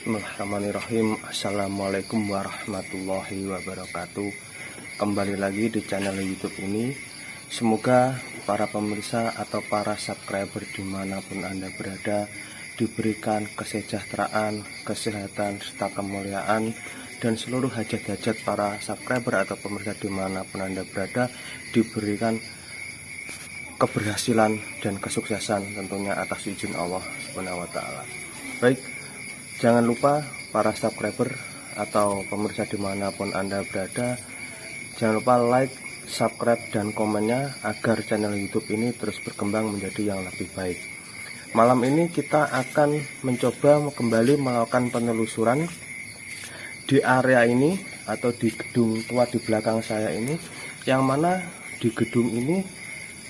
Bismillahirrahmanirrahim. Assalamualaikum warahmatullahi wabarakatuh. Kembali lagi di channel YouTube ini. Semoga para pemirsa atau para subscriber dimanapun Anda berada diberikan kesejahteraan, kesehatan, serta kemuliaan, dan seluruh hajat-hajat para subscriber atau pemirsa dimanapun Anda berada diberikan keberhasilan dan kesuksesan, tentunya atas izin Allah Subhanahu wa Ta'ala. Baik, jangan lupa para subscriber atau pemirsa dimanapun Anda berada, jangan lupa like, subscribe, dan komennya agar channel YouTube ini terus berkembang menjadi yang lebih baik. Malam ini kita akan mencoba kembali melakukan penelusuran di area ini atau di gedung tua di belakang saya ini, yang mana di gedung ini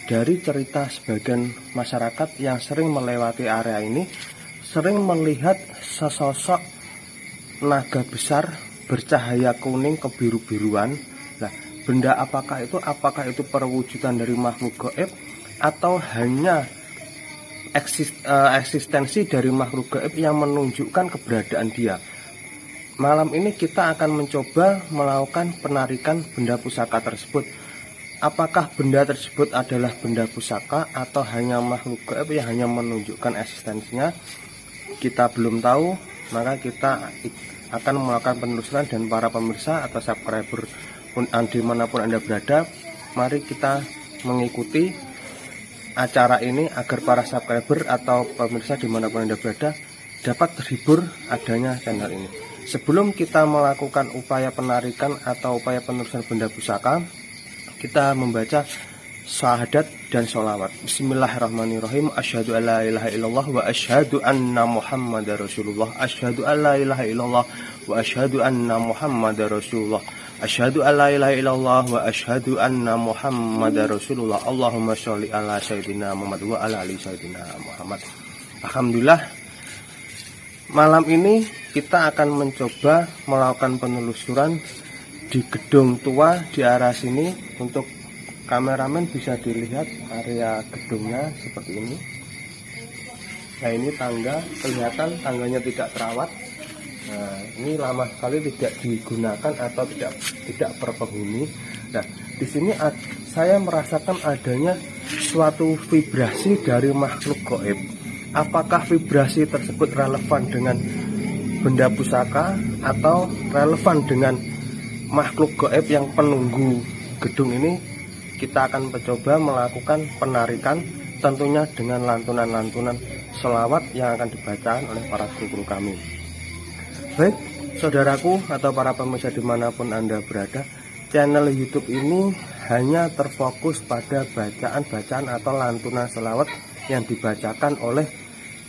dari cerita sebagian masyarakat yang sering melewati area ini sering melihat sesosok naga besar bercahaya kuning kebiru-biruan. Nah, benda apakah itu? Apakah itu perwujudan dari makhluk gaib atau hanya eksistensi dari makhluk gaib yang menunjukkan keberadaan dia? Malam ini kita akan mencoba melakukan penarikan benda pusaka tersebut. Apakah benda tersebut adalah benda pusaka atau hanya makhluk gaib yang hanya menunjukkan eksistensinya? Kita belum tahu, maka kita akan melakukan penelusuran, dan para pemirsa atau subscriber pun dimanapun Anda berada, mari kita mengikuti acara ini agar para subscriber atau pemirsa dimanapun Anda berada dapat terhibur adanya channel ini. Sebelum kita melakukan upaya penarikan atau upaya penelusuran benda pusaka, kita membaca syahadat dan sholawat. Bismillahirrahmanirrahim. Asyhadu an la ilaha illallah wa asyhadu anna muhammadar rasulullah. Asyhadu an la ilaha illallah wa asyhadu anna muhammadar rasulullah. Asyhadu an la ilaha illallah wa asyhadu anna muhammadar rasulullah. Allahumma sholli ala sayyidina Muhammad wa ala ali sayyidina Muhammad. Alhamdulillah, malam ini kita akan mencoba melakukan penelusuran di gedung tua di arah sini. Untuk kameramen bisa dilihat area gedungnya seperti ini. Nah, ini tangga, kelihatan tangganya tidak terawat. Nah, ini lama sekali tidak digunakan atau tidak berpenghuni. Nah, di sini saya merasakan adanya suatu vibrasi dari makhluk gaib. Apakah vibrasi tersebut relevan dengan benda pusaka atau relevan dengan makhluk gaib yang penunggu gedung ini? Kita akan mencoba melakukan penarikan, tentunya dengan lantunan-lantunan selawat yang akan dibacakan oleh para guru kami. Baik, saudaraku atau para pemirsa dimanapun Anda berada, channel YouTube ini hanya terfokus pada bacaan-bacaan atau lantunan selawat yang dibacakan oleh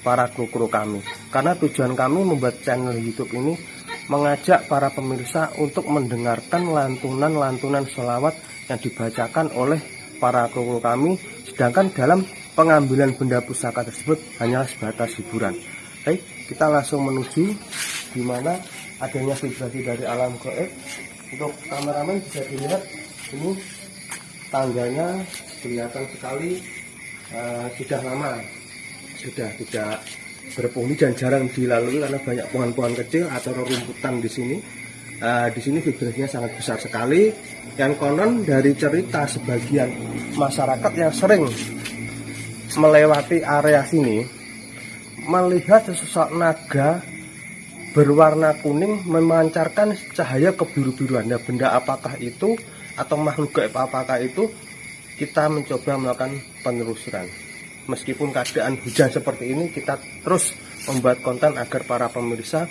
para guru kami. Karena tujuan kami membuat channel YouTube ini mengajak para pemirsa untuk mendengarkan lantunan-lantunan selawat yang dibacakan oleh para guru kami, sedangkan dalam pengambilan benda pusaka tersebut hanyalah sebatas hiburan. Baik, kita langsung menuju di mana adanya vibrasi dari alam gaib. Untuk kameramen bisa dilihat ini tangganya kelihatan sekali sudah lama, sudah tidak berpenghuni dan jarang dilalui karena banyak pohon-pohon kecil atau rumputan di sini. Di sini vibrasinya sangat besar sekali. Yang konon dari cerita sebagian masyarakat yang sering melewati area sini melihat sesosok naga berwarna kuning memancarkan cahaya kebiru-biruan. Nah, benda apakah itu atau makhluk gaib apakah itu? Kita mencoba melakukan penelusuran. Meskipun keadaan hujan seperti ini, kita terus membuat konten agar para pemirsa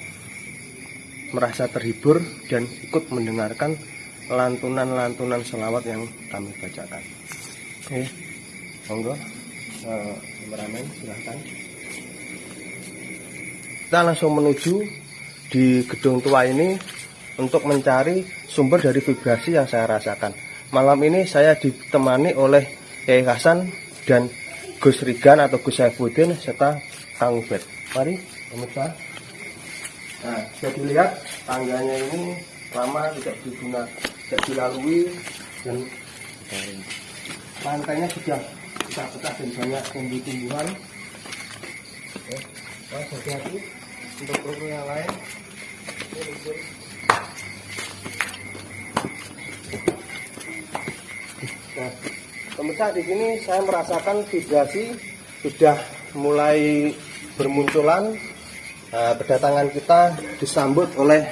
merasa terhibur dan ikut mendengarkan lantunan-lantunan selawat yang kami bacakan. Oke, monggo kameramen silahkan. Kita langsung menuju di gedung tua ini untuk mencari sumber dari vibrasi yang saya rasakan. Malam ini saya ditemani oleh Kiai Hasan dan Gus Rigan atau Gus Saifuddin serta Kang Ubed. Mari pemirsa. Nah, bisa dilihat tangganya ini lama tidak digunakan, tidak dilalui, dan lantainya sudah pecah-pecah dan banyak tumbuh-tumbuhan. Hati-hati. Untuk kerupuk yang lain, nah, pemirsa, di sini saya merasakan vibrasi sudah mulai bermunculan. Kedatangan kita disambut oleh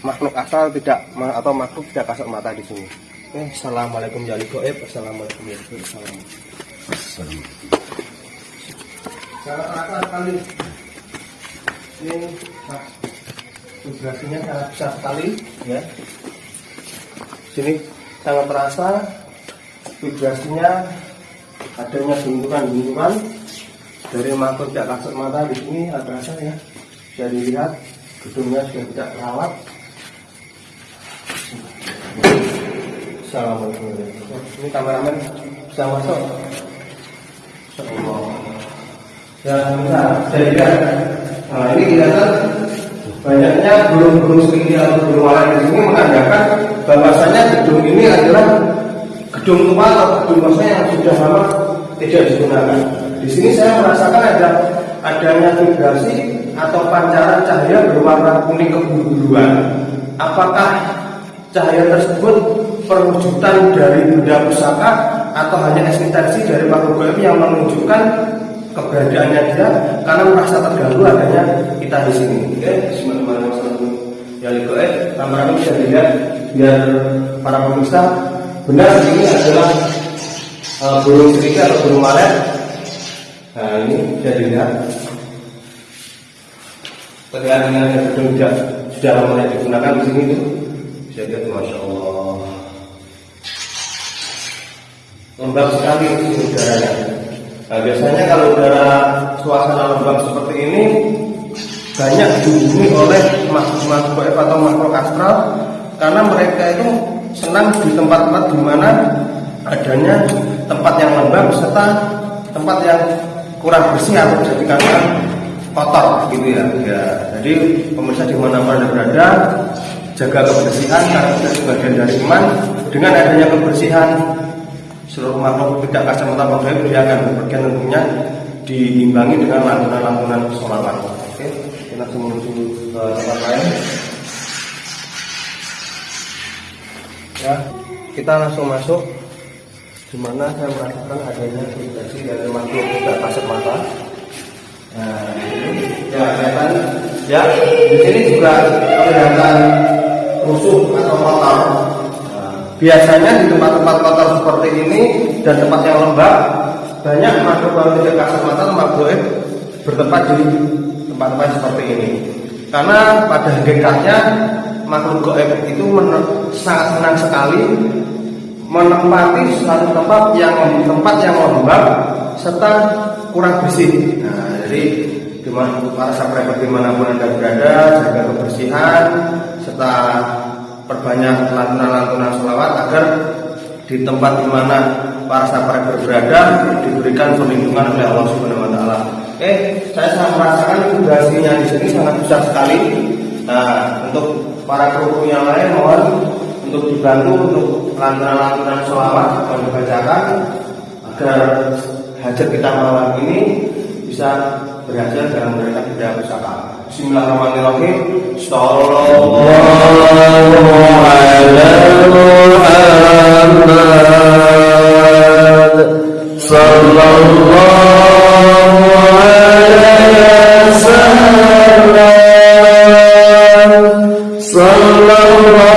makhluk asal tidak atau makhluk tidak kasat mata di sini. Assalamualaikum ya goib. Assalamualaikum ya goib. Assalamualaikum. Sangat terasa sekali. Ini vibrasinya sangat besar sekali, ya. Sini sangat terasa vibrasinya, adanya benturan-benturan dari makhluk tidak kasat mata di sini. Terasa, ya. Bisa dilihat gedungnya sudah tidak terawat. Assalamualaikum. Ini kameramen bisa masuk. Ya, bisa lihat. Nah, ini kelihatan banyaknya burung-burung seringgi atau burung walet di sini, menandakan bahwasanya gedung ini adalah gedung tua atau gedung masa yang sudah lama tidak digunakan. Di sini saya merasakan adanya vibrasi atau pancaran cahaya berwarna kuning kebiruan. Apakah cahaya tersebut perwujudan dari benda pusaka atau hanya eksistensi dari makhluk gaib yang menunjukkan keberadaannya dia karena merasa terganggu adanya kita di sini? Oke, bismillahirrahmanirrahim. Ya goib, kamera bisa dilihat biar para pemirsa benar ini adalah burung serigala atau burung walet. Nah, ini bisa dilihat. Terlihat dengan gedung sudah mulai digunakan di sini tuh. Bisa lihat, masya Allah. Lembab sekali udaranya. Nah, biasanya kalau udara suasana lembab seperti ini banyak dihubungi oleh makhluk gaib atau makhluk astral, karena mereka itu senang di tempat-tempat di mana adanya tempat yang lembab serta tempat yang kurang bersih atau bisa dikatakan kotor, gitu ya. Jadi pemirsa dimanapun Anda berada, jaga kebersihan karena itu bagian dari iman. Dengan adanya kebersihan, seluruh makhluk tidak kasat mata gaib dia akan berpergian, tentunya diimbangi dengan lantunan-lantunan sholawat. Oke, kita langsung menuju ke tempat lain. Ya, kita langsung masuk, dimana saya merasakan adanya vibrasi dari makhluk tidak kasat mata. Nah, ini ya kelihatan. Ya, di sini juga kelihatan rusuh atau kotor. Biasanya di tempat-tempat kotor seperti ini dan tempat yang lembab, banyak makhluk tidak kasat mata atau makhluk gaib bertempat di tempat-tempat seperti ini. Karena pada hakikatnya makhluk gaib itu sangat senang sekali menempati suatu tempat yang lembab serta kurang bersih. Nah, jadi para subscriber dimanapun Anda berada, jaga kebersihan serta perbanyak lantunan-lantunan sholawat agar di tempat di mana para subscriber berada diberikan perlindungan oleh Allah Subhanahu wa taala. Saya sangat merasakan vibrasinya di sini sangat besar sekali. Nah, untuk para kru yang lain mohon untuk dibantu untuk lantunan-lantunan sholawat yang dibacakan agar hajat kita malam ini bisa berhasil dalam memberikan benda pusaka. Bismillahirrahmanirrahim. Sallallahu alaihi wasallam. Sallallahu alaihi wasallam. Sallallahu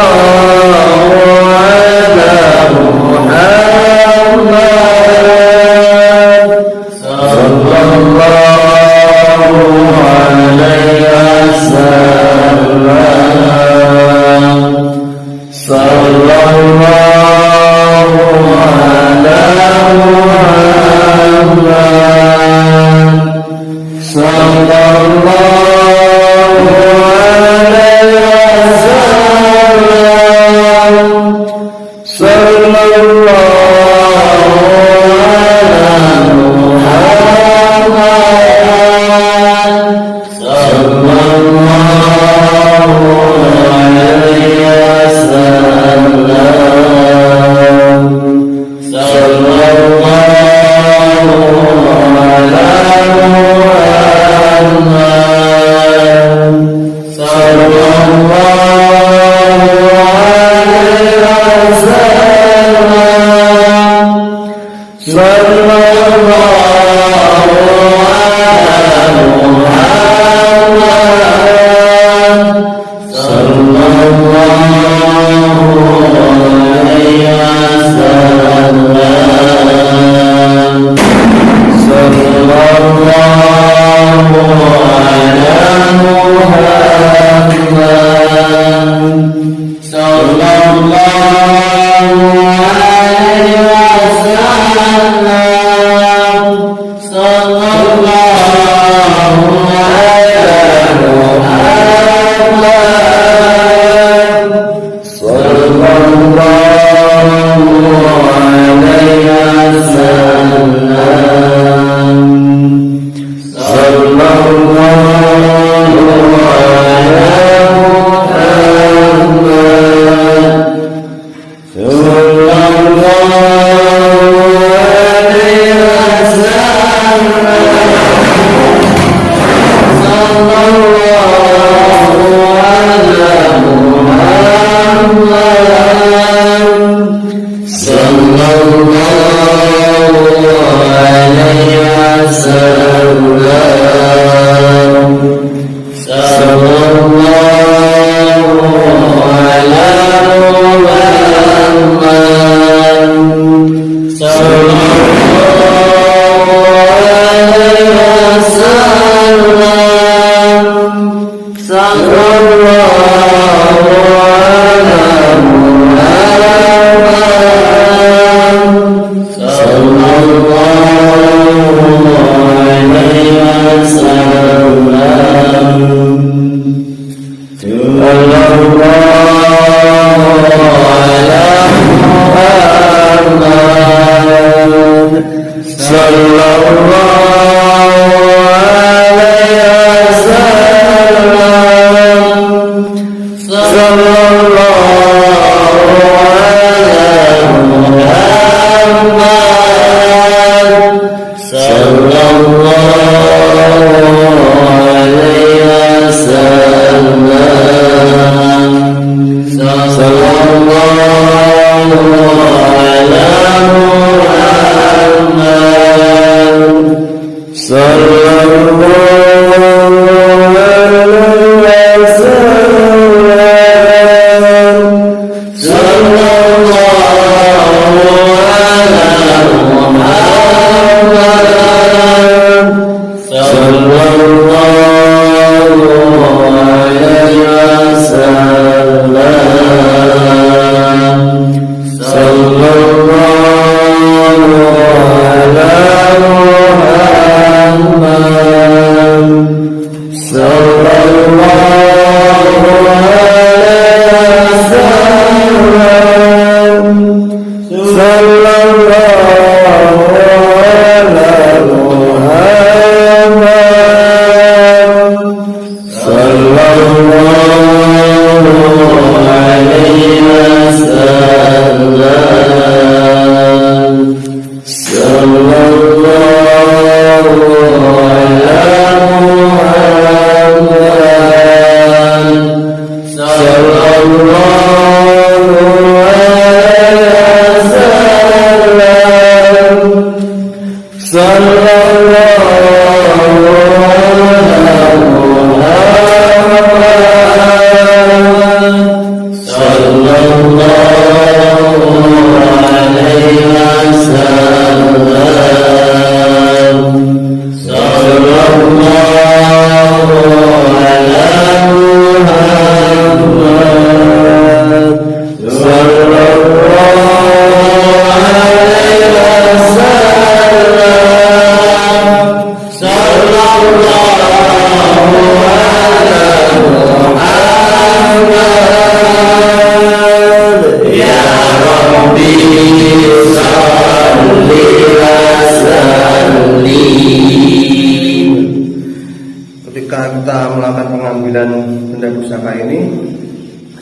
kita melakukan pengambilan benda pusaka ini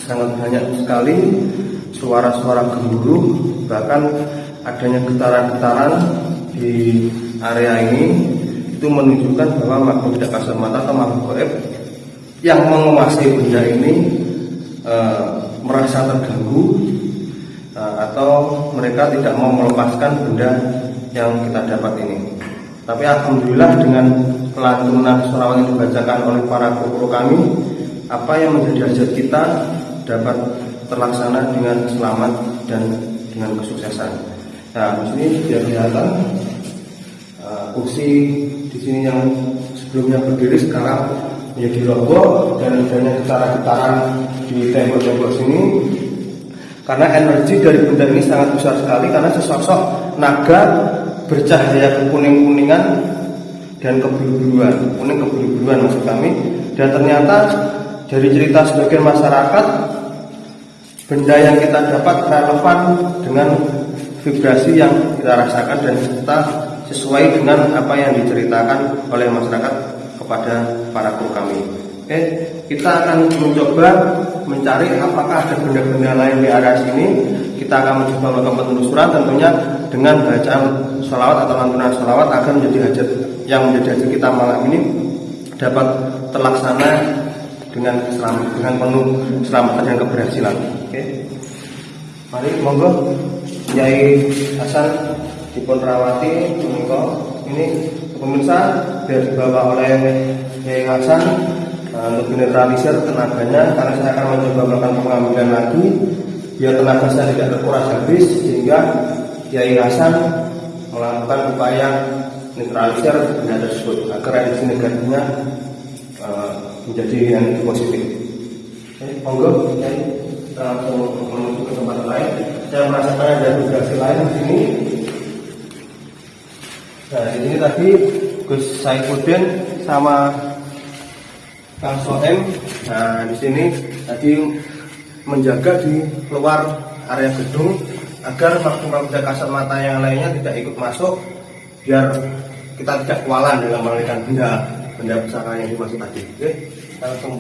sangat banyak sekali suara-suara gemuruh, bahkan adanya getaran-getaran di area ini. Itu menunjukkan bahwa makhluk tidak kasat mata atau makhluk gaib yang menguasai benda ini merasa terganggu, atau mereka tidak mau melepaskan benda yang kita dapat ini. Tapi alhamdulillah dengan lantunan sholawat yang dibacakan oleh para guru kami, apa yang menjadi hajat kita dapat terlaksana dengan selamat dan dengan kesuksesan. Nah, di sini biar kelihatan kursi di sini yang sebelumnya berdiri sekarang menjadi roboh, dan adanya getaran-getaran di tembok-tembok sini karena energi dari benda ini sangat besar sekali, karena sesosok naga bercahaya kekuning-kuningan dan kebiru-biruan, kuning kebiru-biruan maksud kami, dan ternyata dari cerita sebagian masyarakat, benda yang kita dapat relevan dengan vibrasi yang kita rasakan dan serta sesuai dengan apa yang diceritakan oleh masyarakat kepada para kru kami. Oke, kita akan mencoba mencari apakah ada benda-benda lain di area sini. Kita akan mencoba melakukan penelusuran tentunya dengan bacaan sholawat atau lantunan sholawat agar menjadi hajat yang menjadi hajat kita malam ini dapat terlaksana dengan penuh keselamatan dan keberhasilan. Oke, mari monggo Kyai Hasan dipun rawati menika. Ini pemirsa biar dibawa oleh Kyai Hasan untuk menetralisir tenaganya, karena saya akan mencoba melakukan pengambilan lagi biar tenaga saya tidak terkuras habis, sehingga Kyai Hasan melakukan upaya netralisir benda tersebut agar energi negatifnya menjadi yang positif. Oke, monggo Kyai, kita langsung menuju ke tempat lain. Saya merasakan ada vibrasi lain di sini. Nah, di sini tadi Gus Saifuddin sama Kang Soem. Nah, di sini tadi menjaga di luar area gedung agar makhluk kasat mata yang lainnya tidak ikut masuk, biar kita tidak kewalan dalam mengalihkan benda pusaka yang dimaksud tadi. Oke, kita langsung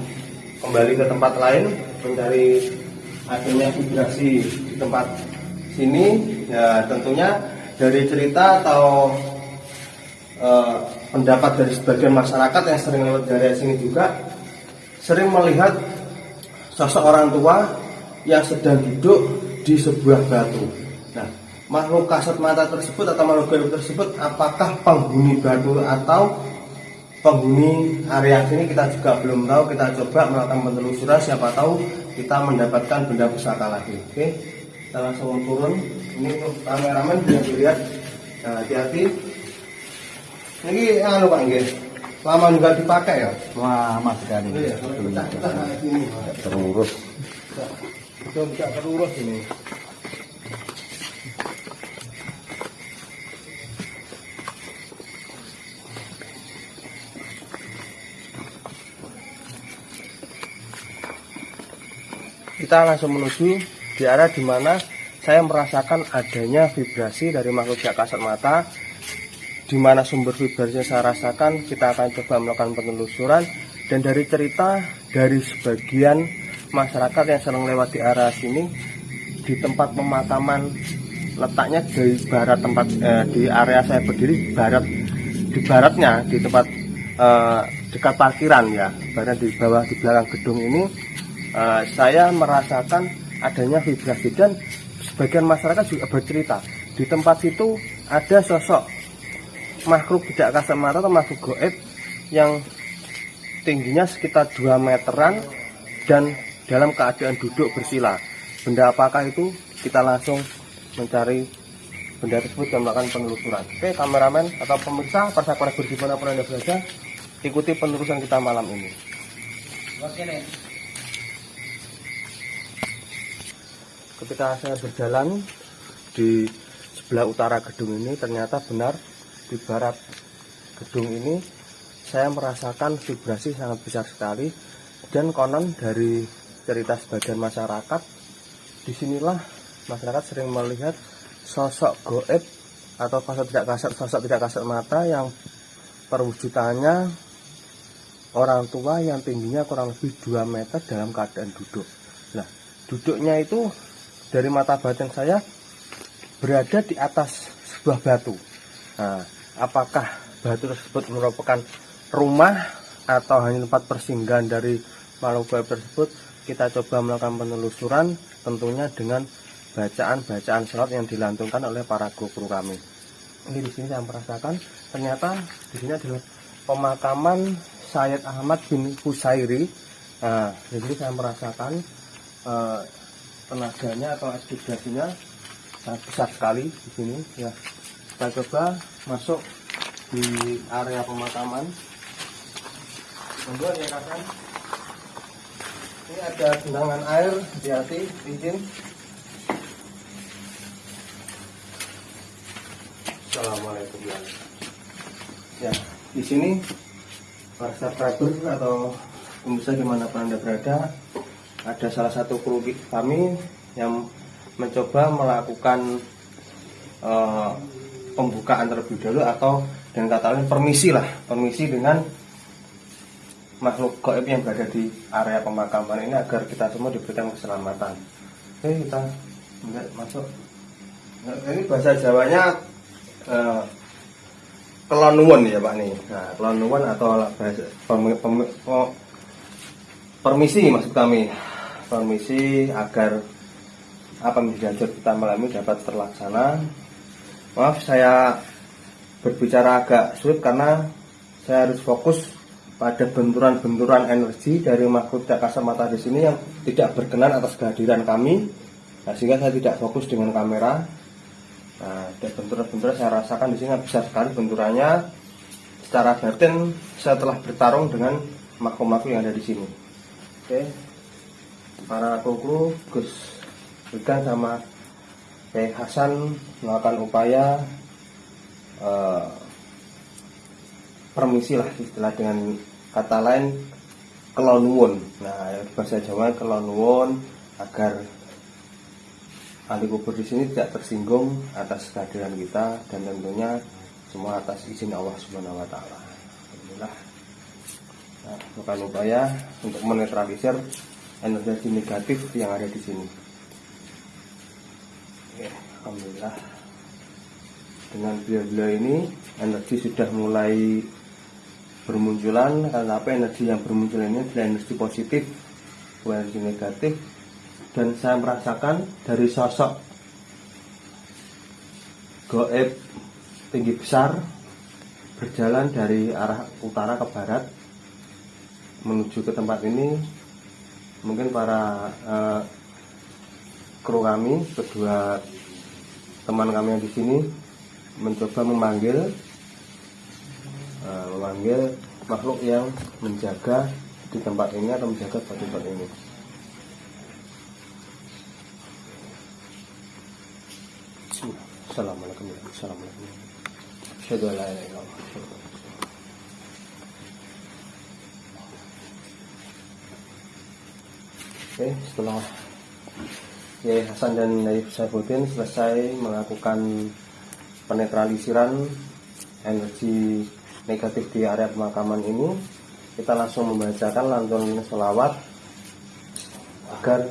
kembali ke tempat lain mencari adanya vibrasi di tempat sini. Ya, tentunya dari cerita atau pendapat dari sebagian masyarakat yang sering lewat dari sini juga sering melihat sosok orang tua yang sedang duduk di sebuah batu. Nah, makhluk kasat mata tersebut atau makhluk gaib tersebut apakah penghuni batu atau penghuni area sini, kita juga belum tahu. Kita coba melakukan penelusuran, siapa tahu kita mendapatkan benda pusaka lagi. Oke, kita langsung turun. Ini untuk kameramen bisa dilihat. Nah, hati-hati. Ini Pak nggih. Lama juga dipakai ya? Lama sekali. Iya, kita ini Terurus. tidak terurus ini. Kita langsung menuju di area di mana saya merasakan adanya vibrasi dari makhluk tidak kasat mata. Di mana sumber vibrasinya saya rasakan, kita akan coba melakukan penelusuran. Dan dari cerita dari sebagian masyarakat yang sering lewat di area sini, di tempat pemakaman letaknya di barat tempat di area saya berdiri, di baratnya, di tempat dekat parkiran ya, barat di bawah di belakang gedung ini, saya merasakan adanya vibrasi. Dan sebagian masyarakat juga bercerita di tempat itu ada sosok makhluk tidak kasat mata atau makhluk goib yang tingginya sekitar 2 meteran dan dalam keadaan duduk bersila. Benda apakah itu? Kita langsung mencari benda tersebut dan melakukan penelusuran. Oke, kameramen atau pemirsa, para korektur di mana pun Anda berada, ikuti penelusuran kita malam ini. Oke, nih. Ketika saya berjalan di sebelah utara gedung ini, ternyata benar di barat gedung ini saya merasakan vibrasi sangat besar sekali. Dan konon dari cerita sebagian masyarakat, disinilah masyarakat sering melihat sosok goib atau sosok tidak kasat mata yang perwujudannya orang tua yang tingginya kurang lebih 2 meter dalam keadaan duduk. Nah, duduknya itu dari mata batin saya berada di atas sebuah batu. Nah, apakah batu tersebut merupakan rumah atau hanya tempat persinggahan dari makhluk gaib tersebut? Kita coba melakukan penelusuran tentunya dengan bacaan-bacaan salat yang dilantungkan oleh para guru kami. Ini di sini saya merasakan ternyata di sini adalah pemakaman Sayyid Ahmad bin Husairi. Nah, jadi saya merasakan tenaganya atau vibrasinya sangat besar sekali di sini ya. Kita coba masuk di area pemakaman. Monggo ya Kasan. Ini ada genangan air, hati-hati, izin. Assalamualaikum warahmatullahi. Ya, di sini para subscriber atau pemirsa dimanapun Anda berada, ada salah satu kru kami yang mencoba melakukan pembukaan terlebih dahulu, atau dengan kata lain permisi dengan makhluk gaib yang berada di area pemakaman ini, agar kita semua diberikan keselamatan. Oke, kita masuk. Ini bahasa Jawanya kelon ya Pak nih. Nah, kelon atau bahasa permisi maksud kami. Permisi agar apa yang diajar kita malam ini dapat terlaksana. Maaf saya berbicara agak sulit karena saya harus fokus pada benturan-benturan energi dari makhluk tak kasat mata di sini yang tidak berkenan atas kehadiran kami. Nah, sehingga saya tidak fokus dengan kamera. Nah, ada benturan-benturan saya rasakan di sini besar sekali benturannya. Secara batin saya telah bertarung dengan makhluk-makhluk yang ada di sini. Oke, para kru Gus Wigan sama Kiai Hasan melakukan upaya permisi lah, istilah dengan kata lain kelon. Nah, bahasa Jawa kelon agar ahli kubur di sini tidak tersinggung atas kehadiran kita, dan tentunya semua atas izin Allah Subhanahu wa taala. Alhamdulillah. Nah, melakukan upaya untuk menetralisir energi negatif yang ada di sini. Oke, alhamdulillah. Dengan beliau ini energi sudah mulai bermunculan. Karena apa, energi yang bermunculan ini adalah energi positif, bukan energi negatif. Dan saya merasakan dari sosok gaib tinggi besar berjalan dari arah utara ke barat menuju ke tempat ini. Mungkin para kru kami, kedua teman kami yang di sini mencoba memanggil makhluk yang menjaga di tempat ini atau menjaga tempat ini. Assalamualaikum warahmatullahi wabarakatuh. Oke, setelah Kiai Hasan dan Kiai Saifuddin selesai melakukan penetralisiran energi negatif di area pemakaman ini, kita langsung membacakan lantunan sholawat agar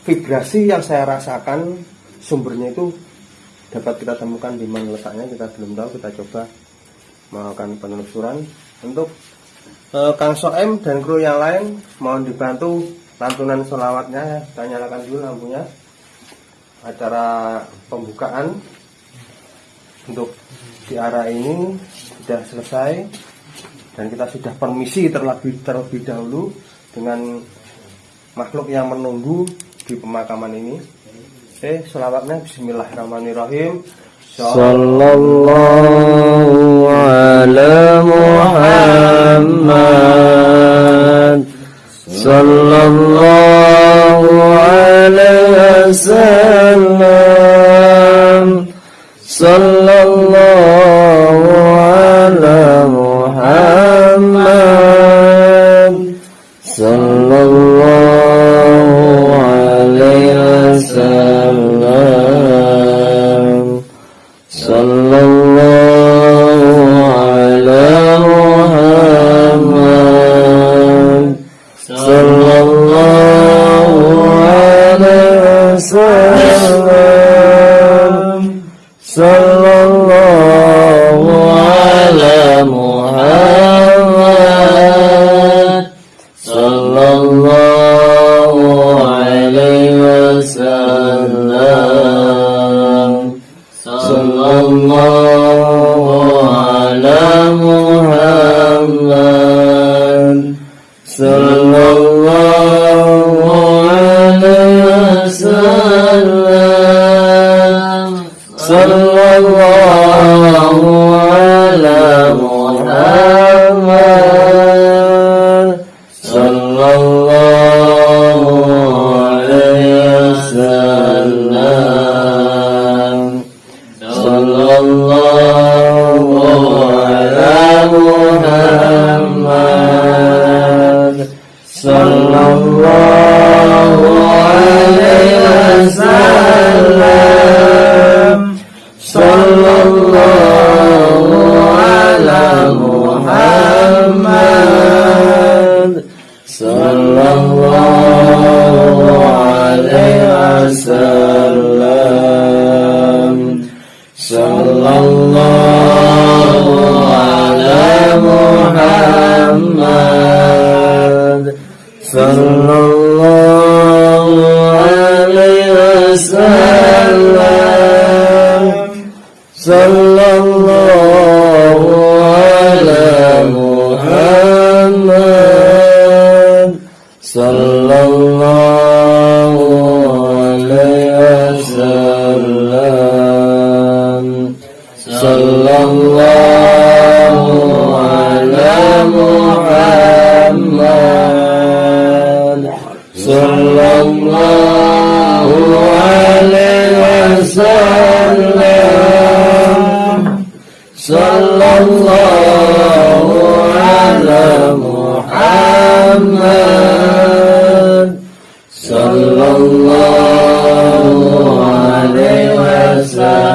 vibrasi yang saya rasakan sumbernya itu dapat kita temukan di mana letaknya. Kita belum tahu, kita coba melakukan penelusuran. Untuk Kang Soem dan kru yang lain mohon dibantu lantunan sholawatnya. Kita nyalakan dulu lampunya. Acara pembukaan untuk di area ini sudah selesai, dan kita sudah permisi terlebih dahulu dengan makhluk yang menunggu di pemakaman ini. Oke, sholawatnya bismillahirrahmanirrahim. Sallallahu ala Muhammad, sallallahu alaihi wasallam, sallallahu ala Muhammad, sallallahu alaihi wasallam, sallallahu ala Muhammad, sallallahu alaihi wasallam, sallallahu ala Muhammad, sallallahu alaihi wasallam, sallallahu ala Muhammad, sallallahu alaihi wasallam, sallallahu ala Muhammad, sallallahu alaihi wasallam, sallallahu ala Muhammad, sallallahu alaihi wasallam, sallallahu ala Muhammad, sallallahu alaihi wasallam, sallallahu ala Muhammad, sallallahu alaihi wasallam, sallallahu ala Muhammad, sallallahu alaihi wasallam, sallallahu ala Muhammad, sallallahu alaihi wasallam, sallallahu ala Muhammad, sallallahu alaihi wasallam,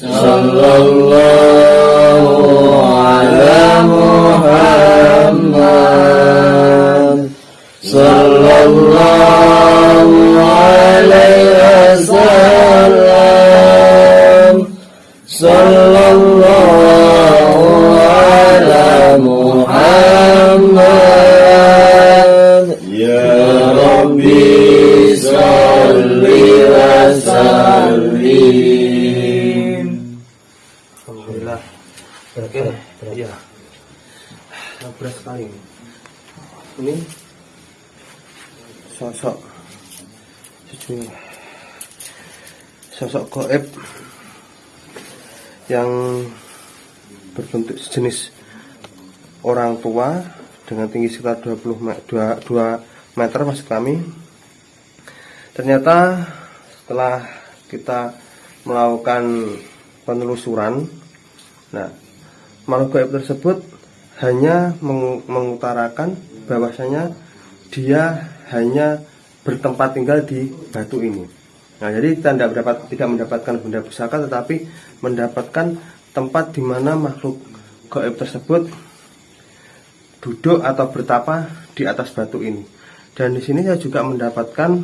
sallallahu ala Muhammad, sallallahu alaihi wasallam, sallallahu ala Muhammad. Ya Rabbi salli wa sallim. Alhamdulillah. Oke, ya. Berat sekali. Ini sosok gaib yang berbentuk sejenis orang tua dengan tinggi sekitar 2 meter maksud kami. Ternyata setelah kita melakukan penelusuran, nah makhluk gaib tersebut hanya mengutarakan bahwasanya dia hanya bertempat tinggal di batu ini. Nah, jadi kita tidak mendapatkan benda pusaka, tetapi mendapatkan tempat di mana makhluk gaib tersebut duduk atau bertapa di atas batu ini. Dan di sini saya juga mendapatkan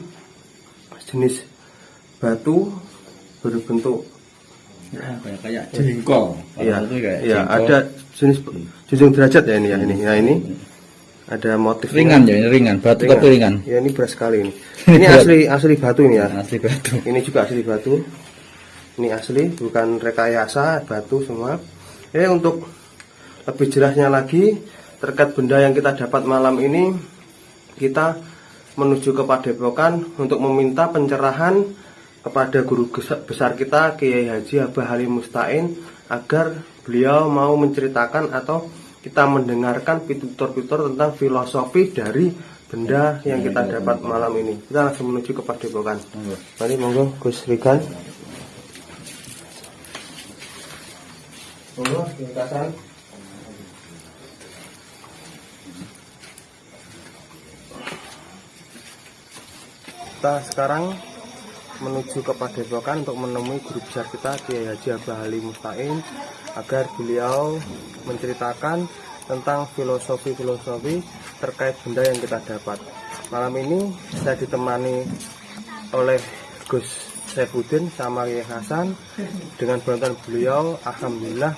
jenis batu berbentuk kayak jengkol. Iya, ada jenis junjung derajat ya ini ya ini. Ya ini ada motif Ringan ya, ini ringan. Batu tapi ringan. Ya ini berat sekali ini. Ini asli batu ini ya. Asli batu. Ini juga asli batu. Ini asli, bukan rekayasa, batu semua. Untuk lebih jelasnya lagi terkait benda yang kita dapat malam ini, kita menuju ke Padepokan untuk meminta pencerahan kepada guru besar kita, Kiai Haji Abah Halim Mustain, agar beliau mau menceritakan atau kita mendengarkan pitutur-pitutur tentang filosofi dari benda yang kita dapat malam ini. Kita langsung menuju ke Padepokan. Mari monggo Gus Rigan. Monggo silakan. Kita sekarang menuju ke Padepokan untuk menemui guru besar kita, Kiai Haji Abah Halim Mustain, agar beliau menceritakan tentang filosofi terkait benda yang kita dapat. Malam ini saya ditemani oleh Gus Saifuddin sama Kiai Hasan. Dengan bantuan beliau, alhamdulillah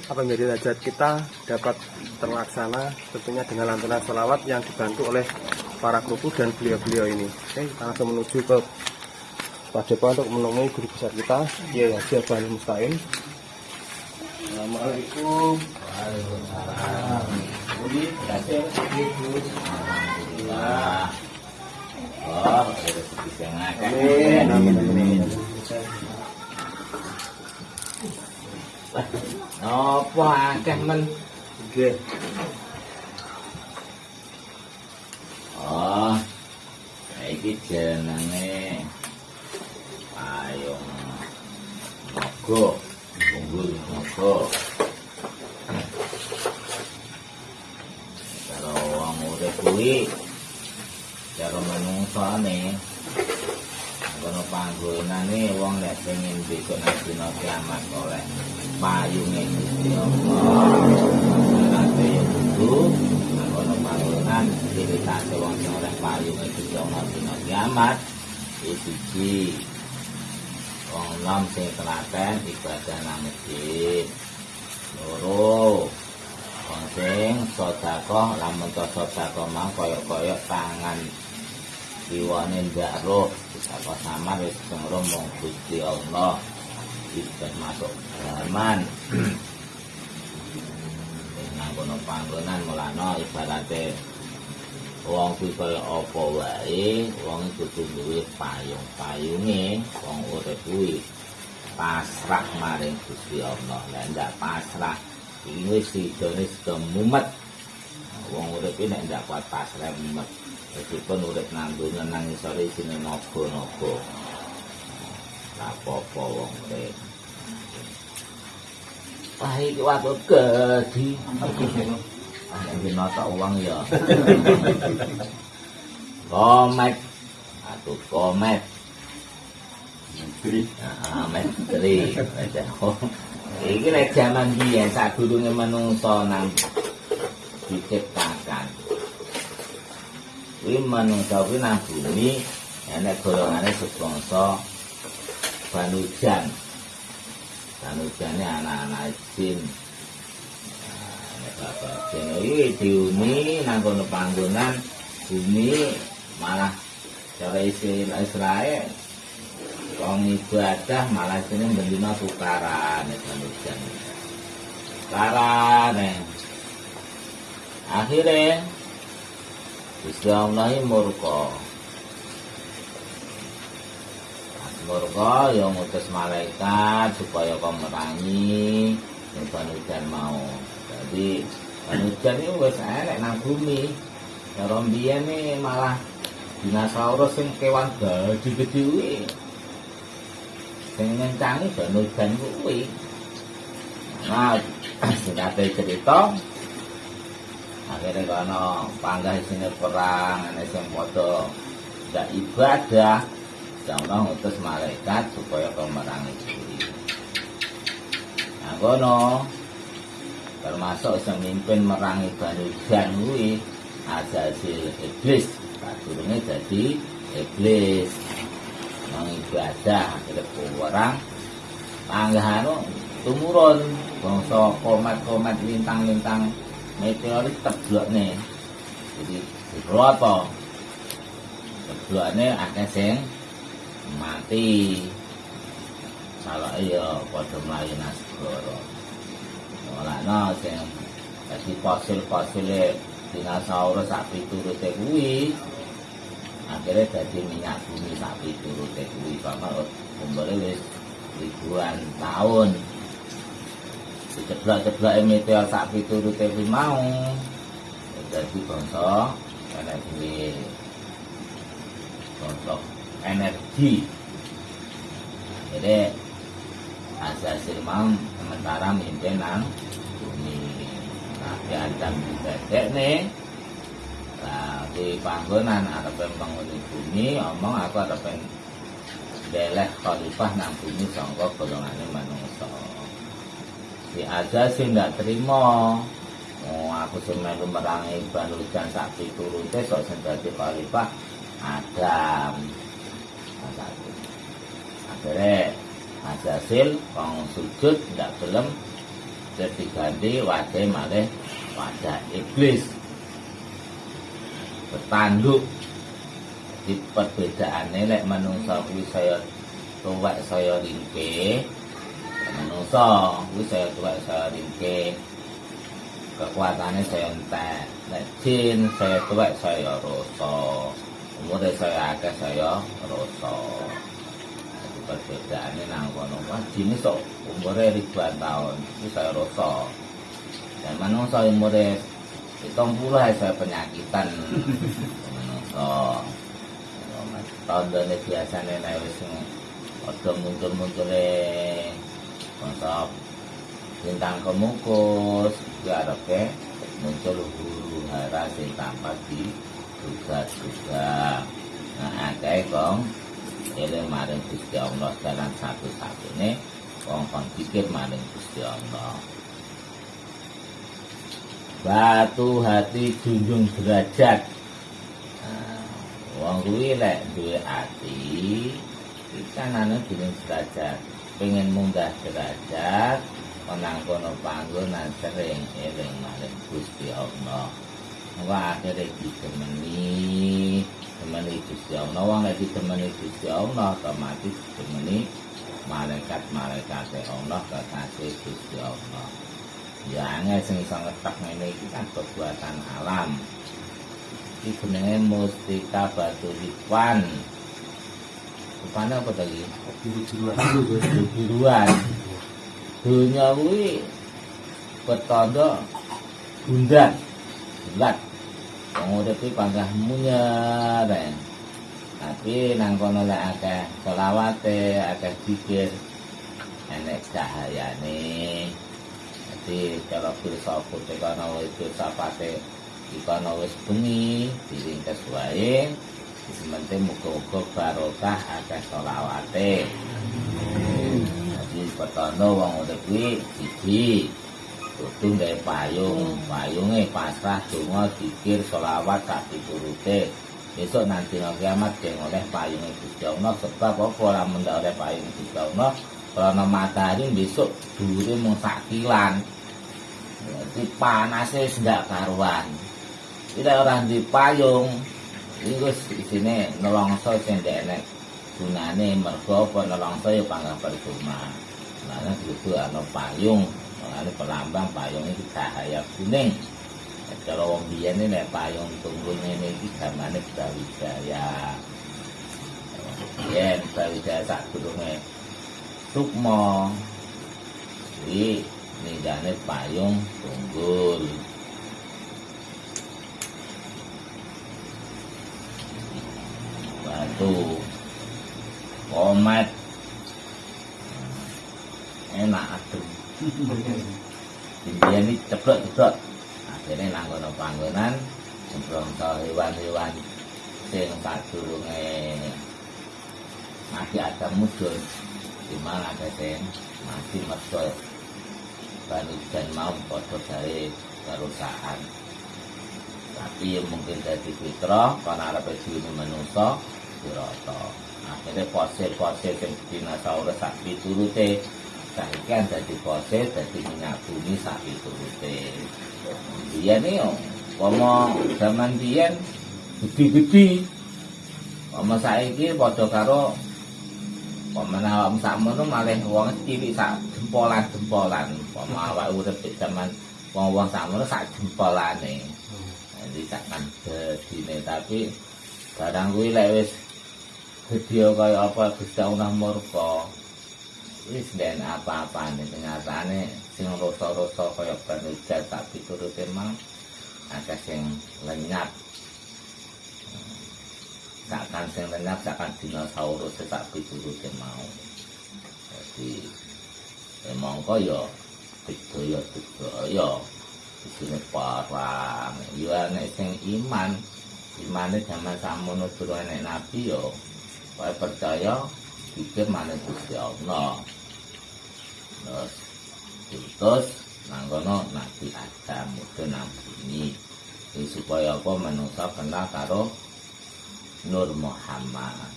apa yang menjadi hajat kita dapat terlaksana, tentunya dengan lantunan sholawat yang dibantu oleh para krupu dan beliau-beliau ini. Oke, kita langsung menuju ke Padepokan untuk menemui guru besar kita, Kiai Haji Abah Halim Mustain. Assalamualaikum. Waalaikumsalam. Apa akeh men? Nggih. Oh. Iki jenenge payung naga, unggul naga. urip kuwi cara manungsane kono panggonane wong nek pengen besok nang dina kiamat oleh payunge Gusti Allah. Nanti itu kono panggonan diritake wong sing oleh payunge Gusti Allah dina kiamat iki wong nom sing telaten ibadah nang masjid. Loro wong sing sedekah lamun sedekah mah kaya-kaya tangan diwane ndak apa samar wis ngomong Gusti Allah iki masuk zaman nang kono panggonan mulane ibarate wong kuwi kaya apa wae wong kudu duwe payung-payunge wong urip kuwi pasrah maring Gusti Allah nek ndak pasrah iki wis sidone mumet wong urip iki nek ndak kuat pasrah mumet meskipun urip nang donya nang isor isine naga-naga ora apa-apa wong urip wah iki waktu gedi nek nata uang ya komet atau komet menteri iki nek jaman biyen sadurunge manungsa nang diciptakan kuwi manungsa kuwi nang bumi enek golongane sebangsa Banujan. Banujane anak-anak jin. Nek bapak jin iki diuni nang kono panggonan bumi malah cara Israel wong ibadah malah jeneng bendina tukaran Banujan. Tukaran akhirnya Gusti Allah murka. Murka yang ngutus malaikat supaya kau merangi yang Banujan mau. Jadi Banujan ini wis elek nang bumi. Cara mbiyen iki malah dinosaurus sing kewan gede-gede kuwi. Sing ngencangi Banujan kuwi. Nah, singkate cerita akhirnya kono panggah sini perang ana sing padha ndak ibadah Allah ngutus malaikat supaya merangi diri. Nah kono termasuk sing mimpin merangi Banujan kuwi Azazel iblis sadurunge dadi iblis mengibadah akhirnya orang panggah tumurun bangsa komet-komet lintang-lintang meteorit teblokne. Jadi apa? Teblokne akeh sing mati. Salah iya padha mlayu nang segara. Mulane sing dadi fosil-fosile dinosaurus sak piturute kuwi akhirnya dadi minyak bumi sak piturute kuwi bakal umure wis ribuan tahun. Ceblok-ceblok meteor sak piturute kuwi mau dadi bangsa energi bangsa energi. Jadi Azazel mau sementara mimpin nang bumi. Tapi Adam didadek nih. Nah, di panggonan arepe bangun bumi, omong aku arepe deleh khalifah nang bumi sangka golongane manungsa. Si Azazel ndak terima. Oh, aku sing melu merangi Banujan sak piturute sok sing dadi khalifah Adam. Akhirnya Azazel wong sujud ndak gelem diganti wajah malih wajah iblis bertanduk. Di perbedaane nek manungsa kuwi saya tuwek saya ringkih, manungsa kuwi saya tuwek saya ringkih, kekuatannya saya entek. Nek jin saya tuwek saya rasa, umure saya akeh saya rasa. Jadi perbedaane nang kono wae jin iso umure ribuan tahun iki saya rasa. Dan manungsa umure 70 saya penyakitan. Manungsa tandane biasane nek wis padha muncul-muncule bangsa bintang kemukus ya arepe muncul huru-hara ora sing tanpa diduga-duga. Nah, akeh kong eling maring Gusti Allah dalam satu-satune wong kon pikir maring Gusti Allah. Batu hati junjung derajat. Nah, wong kuwi lek duwe ati ikan anu junjung derajat, pengen munggah derajat, nang kono panggonan sering eling maring Gusti Allah. Wah, akhirnya ditemani Gusti Allah. Wong nek ditemani Gusti Allah, otomatis ditemani malaikat-malaikat Allah kekasih Gusti Allah. Ya angel sing iso ngetak ngene iki kan kekuatan alam. Iki jenenge mustika batu rikwan. Rupane apa tadi? Biru-biruan. Dunya kuwi petanda bundat. Bulat. Wong urip iki panggah munyer. Tapi nang kono lek akeh selawate, akeh zikir, enek cahayane. Jadi cara filsafat kono wis filsafate kono wis bengi, diringkes wae. Semente muga-muga barokah akeh selawate. Jadi petanda wong urip kuwi siji kudu gawe payunge pasrah donga zikir selawat sak piturute. Besok nanti kiamat yang oleh payunge Gusti Allah. Sebab apa ora mendak oleh payung Gusti Allah? Karena matahari besok dhuwure mung sak kilan. Jadi panasnya ndak karuan. Tidak orang di payung iku isine nelongso sing ndek enek gunane mergo apa nelongso ya panggah percuma. Lah kudu ana payung. Ini pelambang payung ini cahaya kuning. Kalau wong biyen ini payung tunggul ini gamane Brawijaya. Yen Brawijaya sak durunge sukma. Iki ninggane payung tunggul. Batu komet enak adem. Ini ceplok-ceplok. Akhirnya nang kono panggonan sembrono hewan-hewan sing sadurunge mati ada mudhun. Di mana ada sing mati mergo dan mau padha gawe kerusakan. Tapi mungkin dari fitrah karena arep dhewe manungsa dirata. Akhirnya fosil-fosil sing dinosaurus sak piturute saiki kan dadi fosil, dadi minyak bumi sak piturute. Biyen iki pomo zaman biyen gede-gede. Pomo saiki padha karo pomen awakmu sakmono malih wong cilik sak jempolan-jempolan. Pomo awak urip zaman wong-wong sakmono sak jempolane. Jadi sakkan gedine tapi barang kuwi lek wis gedhe kaya apa Gusti Allah murka. Wis den apa-apane kenyataane sing rasa-rasa kaya panujar tak piturute mang akeh sing lenyap. Sakkan sing lenyap sakkan dinosaurus sak piturute mau. Jadi mongko ya digaya isine parang. Ya nek sing imane jaman samono durung enek nabi ya kowe percaya pikir maneh Gusti Allah. Terus nang kono Nabi Adam mudhun nang bumi. Supaya apa manusa kenal karo Nur Muhammad.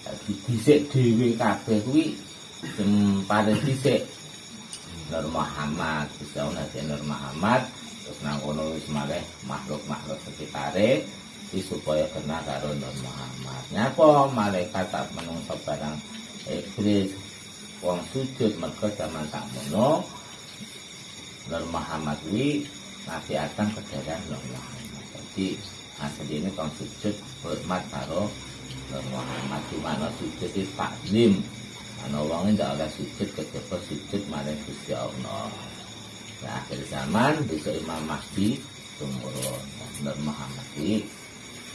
Dadi dhisik dhewe kabeh kuwi sing paling dhisik Nur Muhammad, Gusti Allah Nur Muhammad. Terus nang kono wis malih makhluk-makhluk sekitare supaya kenal karo Nur Muhammad. Nyapa malaikat tak menungso barang iblis wong sujud mergo jaman sakmono Nur Muhammad kuwi Nabi Adam kedaran Nur Muhammad. Jadi asline kon sujud hormat karo Nur Muhammad. Di mana sujud itu taklim. Ana wong ndak oleh sujud kejaba sujud marang Gusti Allah. Nah, akhir zaman besok Imam Mahdi tumurun Nur Muhammad iki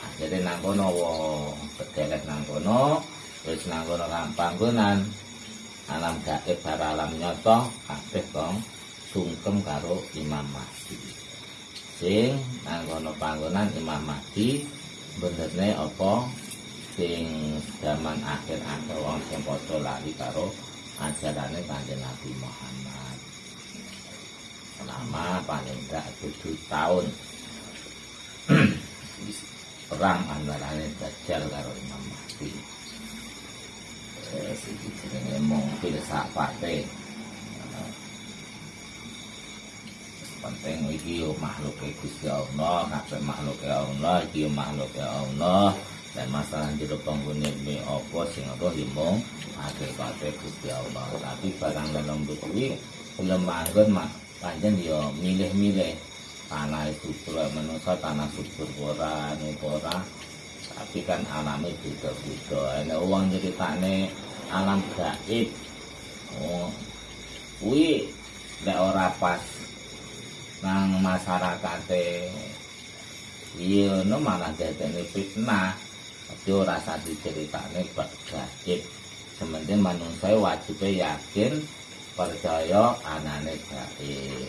akhirnya nang kono wong kedelet nang kono wis nang kono panggonan alam gaib karo alam nyata kabeh kong sungkem karo Imam Mahdi. sing nang kono panggonan Imam Mahdi benerne apa sing zaman akhir-akhir wong sing padha lali karo ajarane Kanjeng Nabi Muhammad selama paling enggak 7 tahun perang antarane Dajjal karo Imam Mahdi. Siki jenenge mung filsafate. Penting iki yo makhluke Gusti Allah, kabeh makhluke Allah, iki yo makhluke Allah. Dan masalah jero penggune apa sing roh yo mung hakikate Gusti Allah. Tapi barang dalam kuwi belum manggon pancen yo milih-milih tanah subur manusia tanah subur ora ora. Tapi kan alame beda-beda. Nek wong nyeritane alam gaib. Oh. Kuwi nek ora pas nang masyarakate iya no malah dadene fitnah. Tapi ora usah diceritane bab gaib. Sementing manusia wajib yakin percaya anane gaib.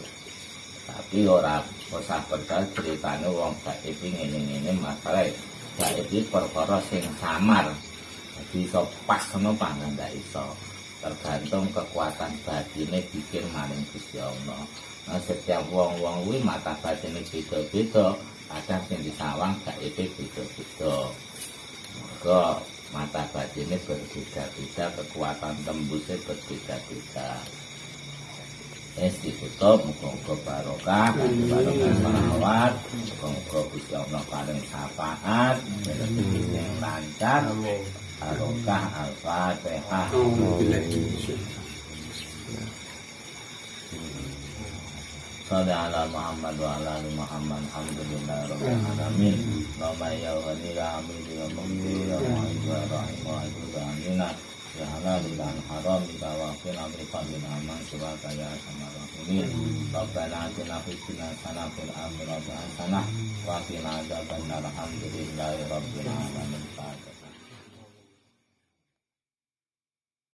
Tapi ora usah percaya ceritane wong gaib iki ngene-ngene masalah gaib iki perkara sing samar. Jadi iso pas ngono pangan ndak iso. Tergantung kekuatan batine bikin maring Gusti Allah. Nah, setiap wong-wong kuwi mata batine beda-beda, kadang sing disawang gaib beda-beda. Mergo mata batine berbeda-beda, kekuatan tembusnya berbeda-beda. Ditutup muga-muga barokah, barokah selawat, muga-muga Gusti Allah paring syafaat, rezeki yang lancar, barokah al-Fatihah. Sallallahu ala Muhammad wa ala ali Muhammad alhamdulillah rabbil alamin. Allahumma ya ghani ya hamid ya mughni ya mu'izz ya rahim wa ajudana ya halal dan haram kita waqina bi fadlin aman subhaka ya arhamar rahimin. Rabbana atina fid dunya hasanah wa fil akhirati hasanah wa qina adzabannar. Alhamdulillahi rabbil alamin.